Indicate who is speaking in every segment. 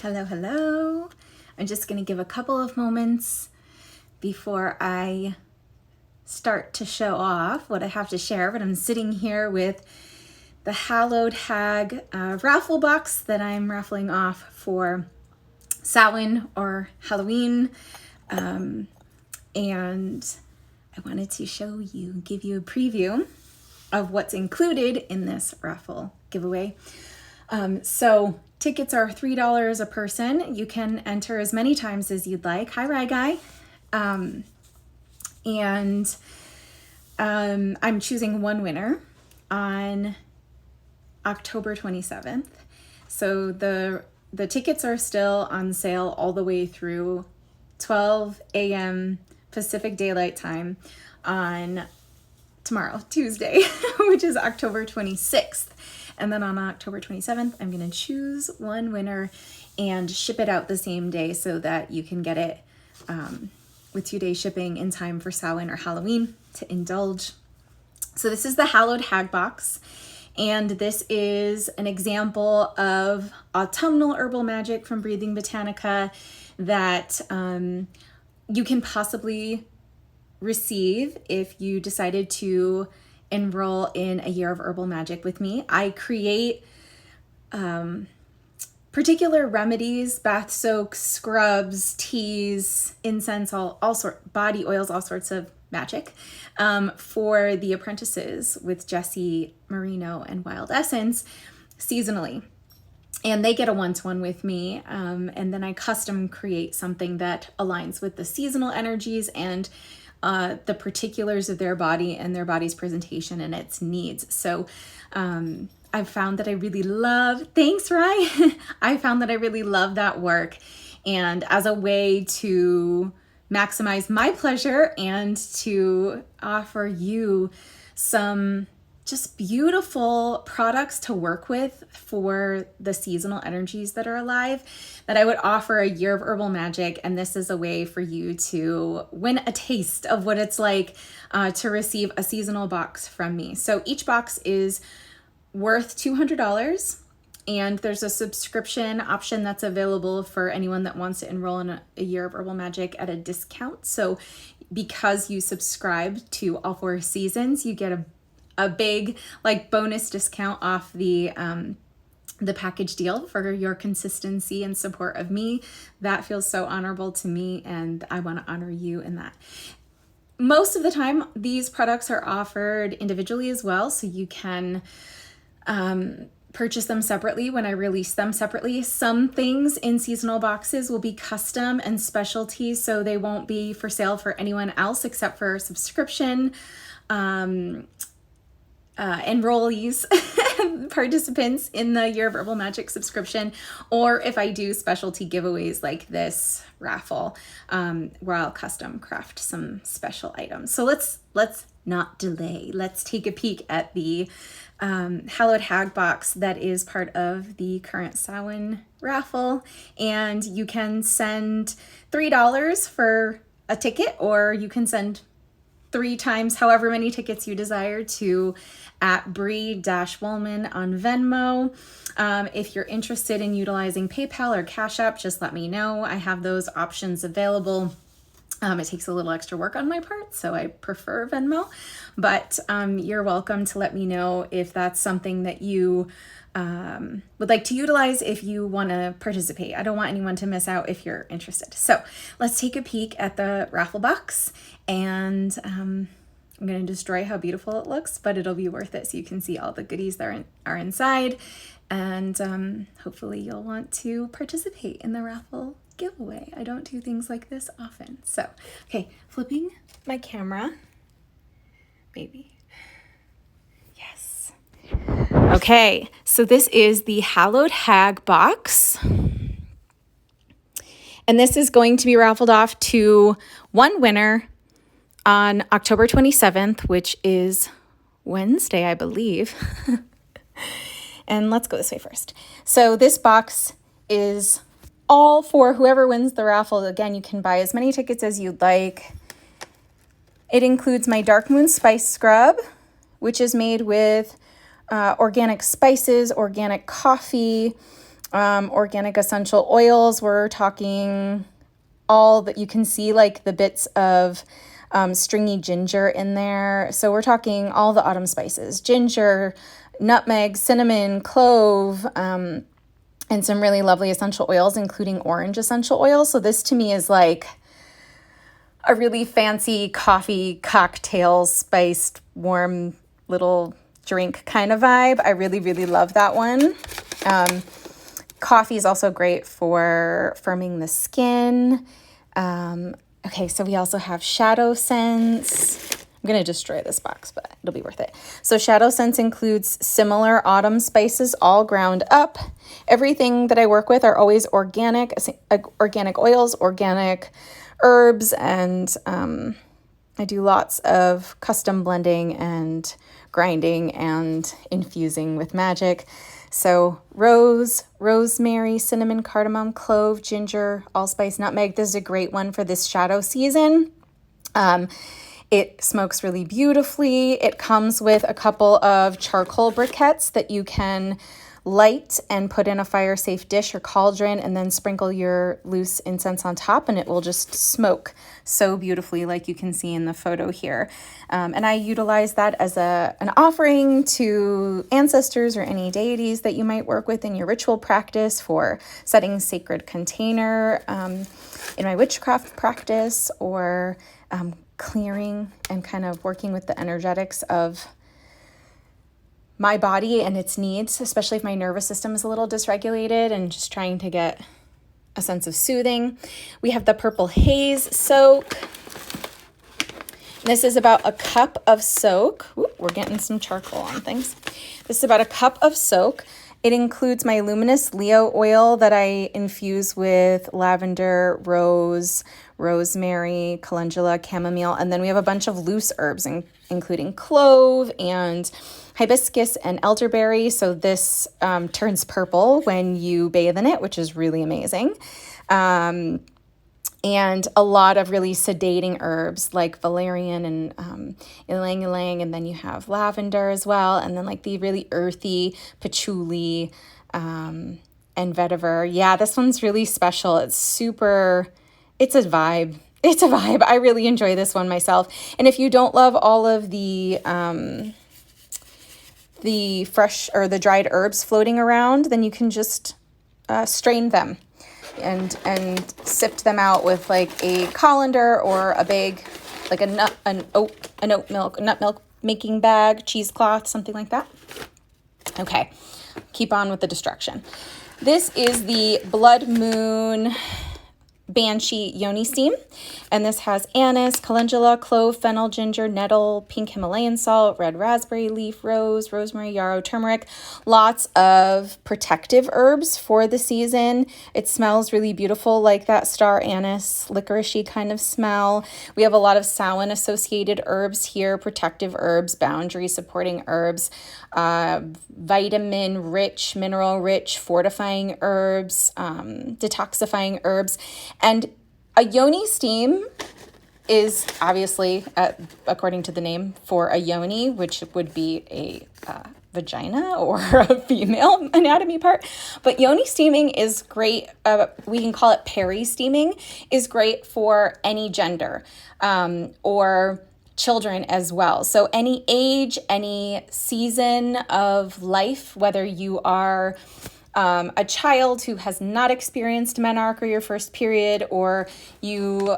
Speaker 1: Hello, hello. I'm just going to give a couple of moments before I start to show off what I have to share, but I'm sitting here with the Hallowed Hag raffle box that I'm raffling off for Samhain or Halloween. And I wanted to show you, give you a preview of what's included in this raffle giveaway. So tickets are $3 a person. You can enter as many times as you'd like. Hi, Rye Guy. I'm choosing one winner on October 27th. So the tickets are still on sale all the way through 12 a.m. Pacific Daylight Time on tomorrow, Tuesday, which is October 26th. And then on October 27th, I'm going to choose one winner and ship it out the same day so that you can get it with 2-day shipping in time for Samhain or Halloween to indulge. So this is the Hallowed Hag Box. And this is an example of autumnal herbal magic from Breathing Botanica that you can possibly receive if you decided to enroll in a year of herbal magic with me. I create particular remedies, bath soaks, scrubs, teas, incense, all sort, body oils, all sorts of magic for the apprentices with Jesse, Marino, and Wild Essence seasonally. And they get a one-to-one with me, and then I custom create something that aligns with the seasonal energies and the particulars of their body and their body's presentation and its needs. So I've found that I really love, thanks, Rye. I found that I really love that work. And as a way to maximize my pleasure and to offer you some just beautiful products to work with for the seasonal energies that are alive, that I would offer a year of herbal magic. And this is a way for you to win a taste of what it's like to receive a seasonal box from me. So each box is worth $200. And there's a subscription option that's available for anyone that wants to enroll in a year of herbal magic at a discount. So because you subscribe to all 4 seasons, you get a big like bonus discount off the package deal for your consistency and support of me. That feels so honorable to me, and I want to honor you in that. Most of the time, these products are offered individually as well, so you can purchase them separately when I release them separately. Some things in seasonal boxes will be custom and specialty, so they won't be for sale for anyone else except for subscription enrollees, participants in the Year of Herbal Magic subscription, or if I do specialty giveaways like this raffle, where I'll custom craft some special items. So let's not delay. Let's take a peek at the Hallowed Hag Box that is part of the current Samhain raffle. And you can send $3 for a ticket, or you can send 3 times however many tickets you desire to @Bree-Wollman on Venmo. If you're interested in utilizing PayPal or Cash App, just let me know. I have those options available. It takes a little extra work on my part, so I prefer Venmo, but you're welcome to let me know if that's something that you would like to utilize if you want to participate. I don't want anyone to miss out if you're interested. So let's take a peek at the raffle box, and I'm going to destroy how beautiful it looks, but it'll be worth it so you can see all the goodies that are inside, and hopefully you'll want to participate in the raffle giveaway. I don't do things like this often. So, okay, flipping my camera, maybe. Yes. Okay, so this is the Hallowed Hag Box. And this is going to be raffled off to one winner on October 27th, which is Wednesday, I believe. And let's go this way first. So this box is all for whoever wins the raffle. Again, you can buy as many tickets as you'd like. It includes my Darkmoon Spice Scrub, which is made with organic spices, organic coffee, Organic essential oils, we're talking all that you can see, like the bits of stringy ginger in there. So we're talking all the autumn spices, ginger, nutmeg, cinnamon, clove, and some really lovely essential oils, including orange essential oils. So this to me is like a really fancy coffee cocktail spiced warm little drink kind of vibe. I really, really love that one. Coffee is also great for firming the skin. Okay, so we also have Shadow Sense. I'm going to destroy this box, but it'll be worth it. So Shadow Sense includes similar autumn spices, all ground up. Everything that I work with are always organic oils, organic herbs, and I do lots of custom blending and grinding and infusing with magic. So rose, rosemary, cinnamon, cardamom, clove, ginger, allspice, nutmeg. This is a great one for this shadow season. It smokes really beautifully. It comes with a couple of charcoal briquettes that you can light and put in a fire-safe dish or cauldron, and then sprinkle your loose incense on top, and it will just smoke so beautifully, like you can see in the photo here. And I utilize that as an offering to ancestors or any deities that you might work with in your ritual practice, for setting sacred container in my witchcraft practice, or clearing and kind of working with the energetics of my body and its needs, especially if my nervous system is a little dysregulated, and just trying to get a sense of soothing. We have the purple haze soak. This is about a cup of soak. Ooh, we're getting some charcoal on things. This is about a cup of soak. It includes my luminous Leo oil that I infuse with lavender, rose, rosemary, calendula, chamomile, and then we have a bunch of loose herbs, including clove and hibiscus and elderberry. So this turns purple when you bathe in it, which is really amazing. And a lot of really sedating herbs like valerian and ylang ylang, and then you have lavender as well, and then like the really earthy patchouli and vetiver. Yeah, this one's really special. It's a vibe. It's a vibe. I really enjoy this one myself. And if you don't love all of the fresh or the dried herbs floating around, then you can just strain them and sift them out with like a colander or a big, like nut milk making bag, cheesecloth, something like that. Okay, keep on with the destruction. This is the Blood Moon Banshee Yoni Steam, and this has anise, calendula, clove, fennel, ginger, nettle, pink Himalayan salt, red raspberry leaf, rose, rosemary, yarrow, turmeric, lots of protective herbs for the season. It smells really beautiful, like that star anise, licoricey kind of smell. We have a lot of Samhain associated herbs here, protective herbs, boundary supporting herbs, vitamin rich, mineral rich, fortifying herbs, detoxifying herbs. And a yoni steam is obviously, according to the name, for a yoni, which would be a vagina or a female anatomy part. But yoni steaming is great. We can call it peri-steaming, is great for any gender or children as well. So any age, any season of life, whether you are a child who has not experienced menarche or your first period, or you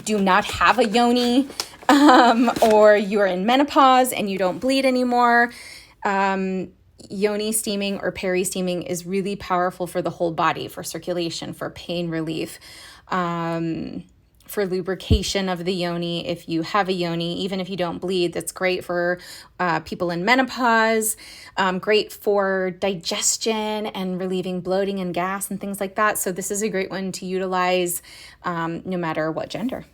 Speaker 1: do not have a yoni, or you're in menopause and you don't bleed anymore, yoni steaming or peri-steaming is really powerful for the whole body, for circulation, for pain relief, for lubrication of the yoni. If you have a yoni, even if you don't bleed, that's great for people in menopause, great for digestion and relieving bloating and gas and things like that. So this is a great one to utilize no matter what gender.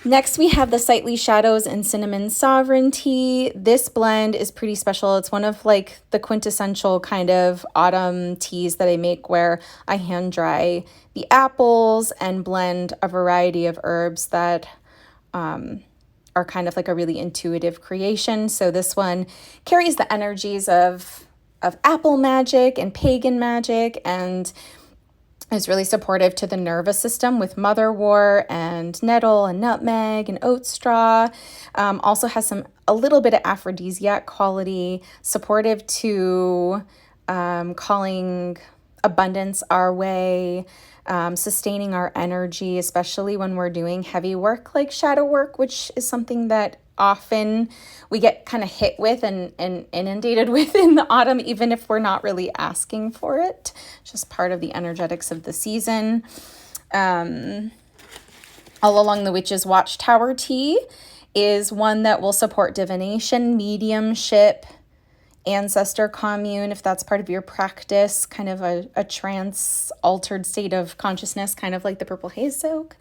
Speaker 1: Next, we have the Sightly Shadows and Cinnamon Sovereignty. This blend is pretty special. It's one of like the quintessential kind of autumn teas that I make, where I hand dry the apples and blend a variety of herbs that are kind of like a really intuitive creation. So this one carries the energies of of apple magic and pagan magic, and is really supportive to the nervous system with motherwort and nettle and nutmeg and oat straw. Also has a little bit of aphrodisiac quality, supportive to calling abundance our way, sustaining our energy, especially when we're doing heavy work like shadow work, which is something that often we get kind of hit with and inundated with in the autumn, even if we're not really asking for it. It's just part of the energetics of the season. All Along the Witch's Watchtower tea is one that will support divination, mediumship, ancestor commune, if that's part of your practice, kind of a trance altered state of consciousness, kind of like the purple haze soak.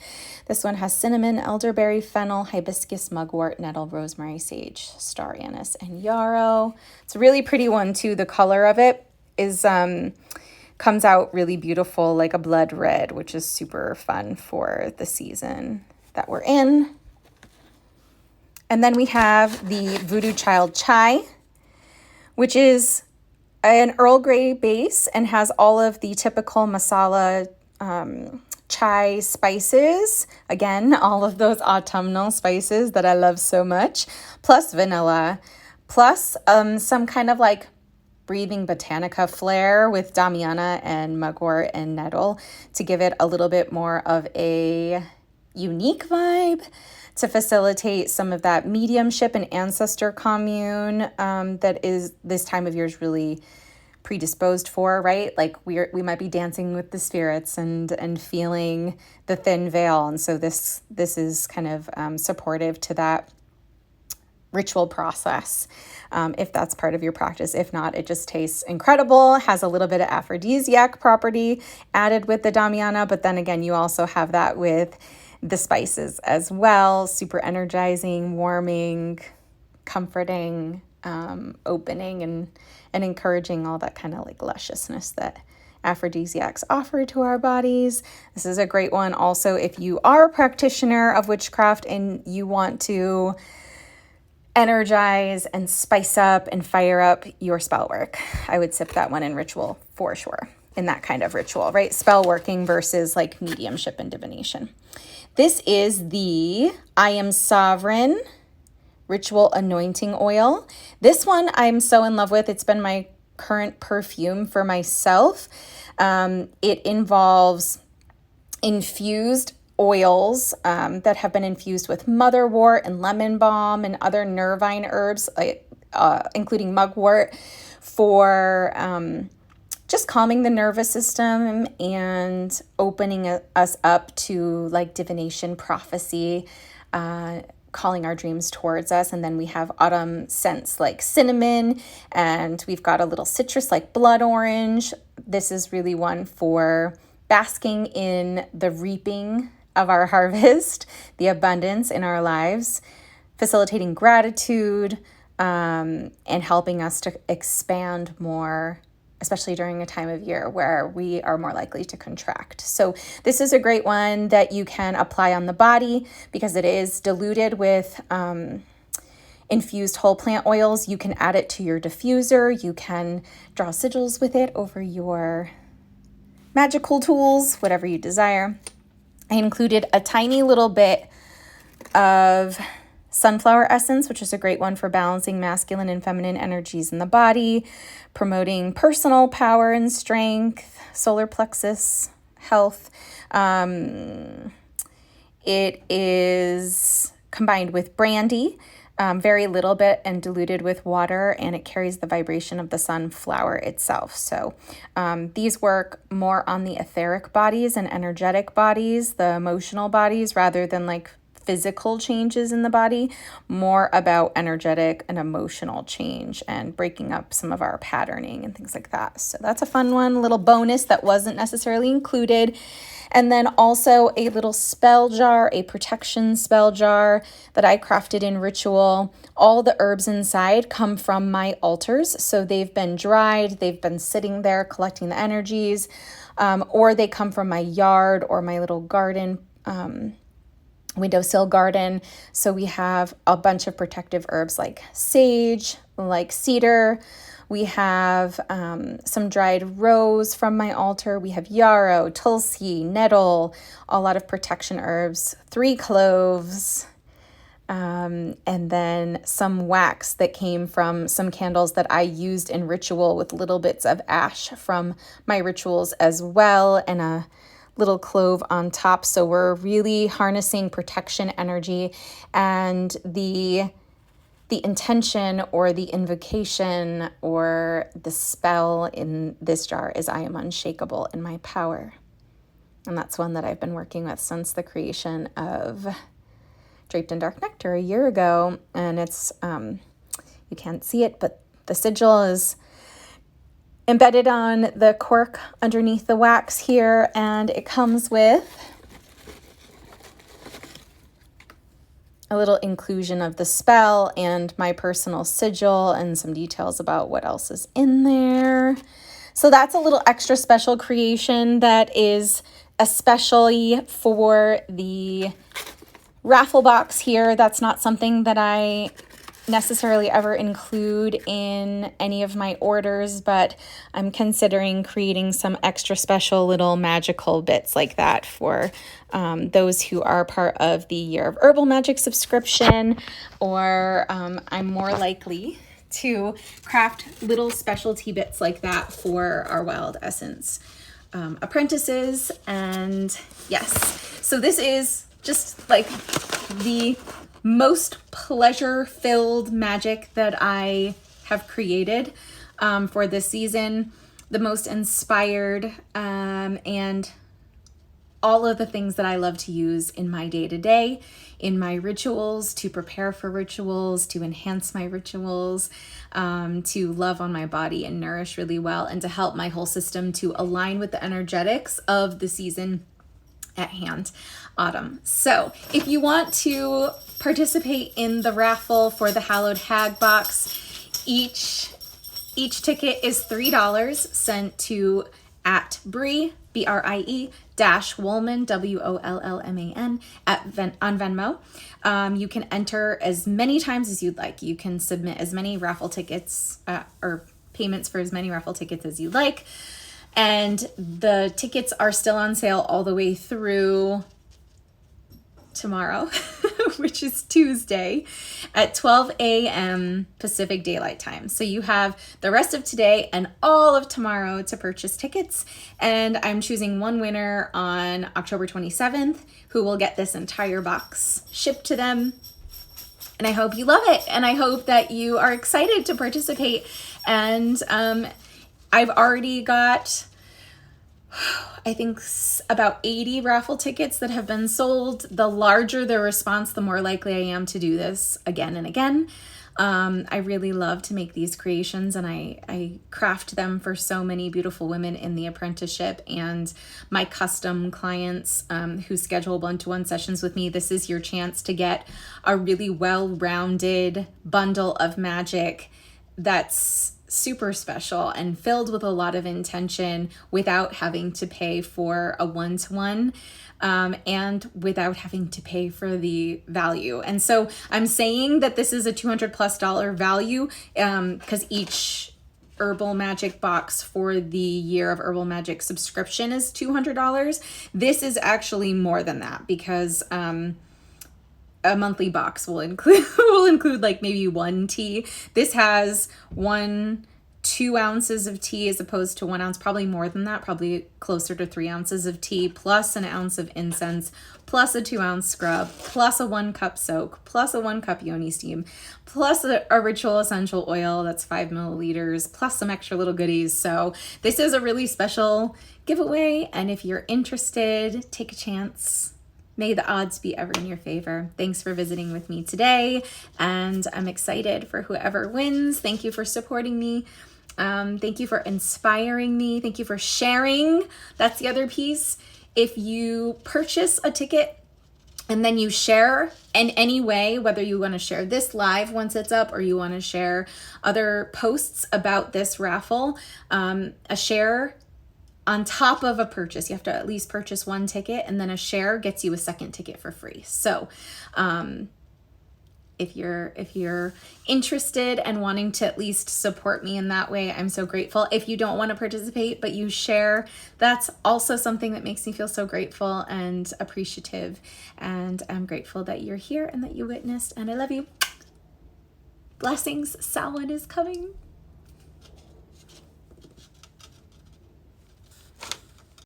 Speaker 1: This one has cinnamon, elderberry, fennel, hibiscus, mugwort, nettle, rosemary, sage, star anise, and yarrow. It's a really pretty one too. The color of it is comes out really beautiful, like a blood red, which is super fun for the season that we're in. And then we have the Voodoo Child Chai, which is an Earl Grey base and has all of the typical masala chai spices. Again, all of those autumnal spices that I love so much, plus vanilla, plus some kind of like breathing botanica flair with damiana and mugwort and nettle to give it a little bit more of a unique vibe, to facilitate some of that mediumship and ancestor commune that is this time of year is really predisposed for, right? Like we might be dancing with the spirits and feeling the thin veil, and so this is kind of supportive to that ritual process, if that's part of your practice. If not, it just tastes incredible. It has a little bit of aphrodisiac property added with the damiana, but then again, you also have that with the spices as well. Super energizing, warming, comforting, opening, and encouraging all that kind of like lusciousness that aphrodisiacs offer to our bodies. This is a great one also if you are a practitioner of witchcraft and you want to energize and spice up and fire up your spell work. I would sip that one in ritual for sure, in that kind of ritual, right? Spell working versus like mediumship and divination. This is the I Am Sovereign Ritual Anointing Oil. This one I'm so in love with. It's been my current perfume for myself. It involves infused oils that have been infused with motherwort and lemon balm and other nervine herbs, including mugwort, for just calming the nervous system and opening us up to like divination, prophecy, calling our dreams towards us. And then we have autumn scents like cinnamon, and we've got a little citrus like blood orange. This is really one for basking in the reaping of our harvest, the abundance in our lives, facilitating gratitude, and helping us to expand more, especially during a time of year where we are more likely to contract. So this is a great one that you can apply on the body because it is diluted with infused whole plant oils. You can add it to your diffuser. You can draw sigils with it over your magical tools, whatever you desire. I included a tiny little bit of sunflower essence, which is a great one for balancing masculine and feminine energies in the body, promoting personal power and strength, solar plexus health. It is combined with brandy, very little bit, and diluted with water, and it carries the vibration of the sunflower itself. So these work more on the etheric bodies and energetic bodies, the emotional bodies, rather than like physical changes in the body, more about energetic and emotional change and breaking up some of our patterning and things like that. So that's a fun one, a little bonus that wasn't necessarily included. And then also a little spell jar, a protection spell jar that I crafted in ritual. All the herbs inside come from my altars. So they've been dried, they've been sitting there collecting the energies, or they come from my yard or my little garden, windowsill garden. So we have a bunch of protective herbs like sage, like cedar, We have some dried rose from my altar. We have yarrow, tulsi, nettle, a lot of protection herbs, 3 cloves, and then some wax that came from some candles that I used in ritual with little bits of ash from my rituals as well, and a little clove on top. So we're really harnessing protection energy, and the intention or the invocation or the spell in this jar is I am unshakable in my power. And that's one that I've been working with since the creation of Draped in Dark Nectar a year ago. And it's, you can't see it, but the sigil is embedded on the cork underneath the wax here. And it comes with a little inclusion of the spell and my personal sigil and some details about what else is in there. So that's a little extra special creation that is especially for the raffle box here. That's not something that I necessarily ever include in any of my orders, but I'm considering creating some extra special little magical bits like that for those who are part of the Year of Herbal Magic subscription, or I'm more likely to craft little specialty bits like that for our Wild Essence apprentices. And yes, so this is just like the most pleasure-filled magic that I have created for this season, the most inspired, and all of the things that I love to use in my day-to-day, in my rituals, to prepare for rituals, to enhance my rituals, to love on my body and nourish really well, and to help my whole system to align with the energetics of the season at hand, autumn. So if you want to participate in the raffle for the Hallowed Hag Box, each ticket is $3 sent to @Brie, BRIE -Wollman, WOLLMAN on Venmo. You can enter as many times as you'd like. You can submit as many raffle tickets or payments for as many raffle tickets as you like. And the tickets are still on sale all the way through tomorrow, which is Tuesday at 12 a.m. Pacific Daylight Time. So you have the rest of today and all of tomorrow to purchase tickets. And I'm choosing one winner on October 27th who will get this entire box shipped to them. And I hope you love it. And I hope that you are excited to participate. And I've already got, I think, about 80 raffle tickets that have been sold. The larger the response, the more likely I am to do this again and again. I really love to make these creations, and I craft them for so many beautiful women in the apprenticeship and my custom clients who schedule one-to-one sessions with me. This is your chance to get a really well-rounded bundle of magic that's super special and filled with a lot of intention without having to pay for a one-to-one and without having to pay for the value. And so I'm saying that this is a $200+ value because each Herbal Magic box for the Year of Herbal Magic subscription is $200. This is actually more than that because a monthly box will include like maybe one tea. This has 2 ounces of tea as opposed to 1 ounce, probably more than that, probably closer to 3 ounces of tea, plus an ounce of incense, plus a 2-ounce scrub, plus a 1-cup soak, plus a 1-cup yoni steam, plus a ritual essential oil that's 5 milliliters, plus some extra little goodies. So this is a really special giveaway. And if you're interested, take a chance. May the odds be ever in your favor. Thanks for visiting with me today, and I'm excited for whoever wins. Thank you for supporting me. Thank you for inspiring me. Thank you for sharing. That's the other piece. If you purchase a ticket and then you share in any way, whether you want to share this live once it's up or you want to share other posts about this raffle, a share on top of a purchase, you have to at least purchase 1 ticket, and then a share gets you a 2nd ticket for free. So if you're interested and wanting to at least support me in that way, I'm so grateful. If you don't want to participate but you share, that's also something that makes me feel so grateful and appreciative. And I'm grateful that you're here and that you witnessed, and I love you. Blessings. Samhain is coming.